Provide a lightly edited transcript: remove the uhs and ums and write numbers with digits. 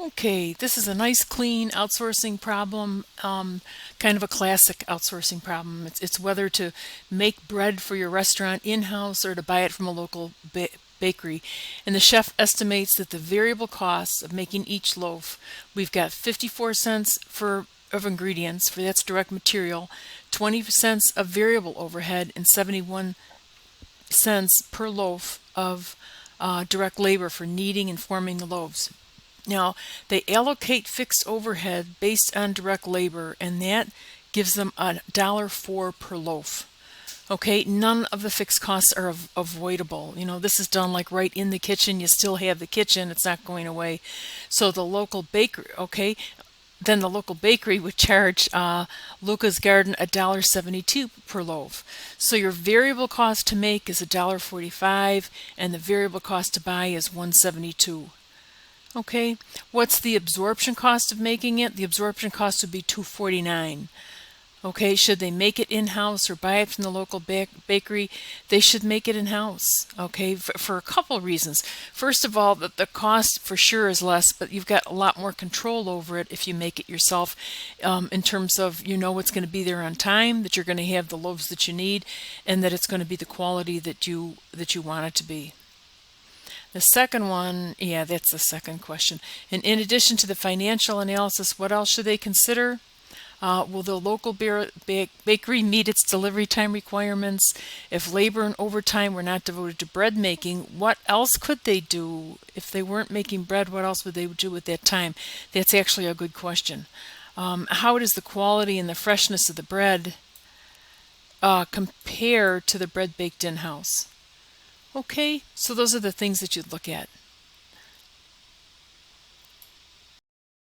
Okay, this is a nice clean outsourcing problem, kind of a classic outsourcing problem. It's whether to make bread for your restaurant in-house or to buy it from a local bakery. And the chef estimates that the variable costs of making each loaf, we've got 54 cents for of ingredients, for that's direct material, 20 cents of variable overhead, and 71 cents per loaf of direct labor for kneading and forming the loaves. Now, they allocate fixed overhead based on direct labor, and that gives them $1.04 per loaf. Okay, none of the fixed costs are avoidable. You know, this is done like right in the kitchen. You still have the kitchen, it's not going away. So the local bakery, okay, then the local bakery would charge Luca's Garden $1.72 per loaf. So your variable cost to make is $1.45, and the variable cost to buy is $1.72. Okay, what's the absorption cost of making it? The absorption cost would be $2.49. Okay, should they make it in-house or buy it from the local bakery? They should make it in-house, okay, for a couple of reasons. First of all, the cost for sure is less, but you've got a lot more control over it if you make it yourself, in terms of you know it's going to be there on time, that you're going to have the loaves that you need, and that it's going to be the quality that you want it to be. The second one, yeah, that's the second question. And in addition to the financial analysis, what else should they consider? Will the local bakery meet its delivery time requirements? If labor and overtime were not devoted to bread making, what else could they do? If they weren't making bread, what else would they do with that time? That's actually a good question. How does the quality and the freshness of the bread compare to the bread baked in-house? Okay, so those are the things that you'd look at.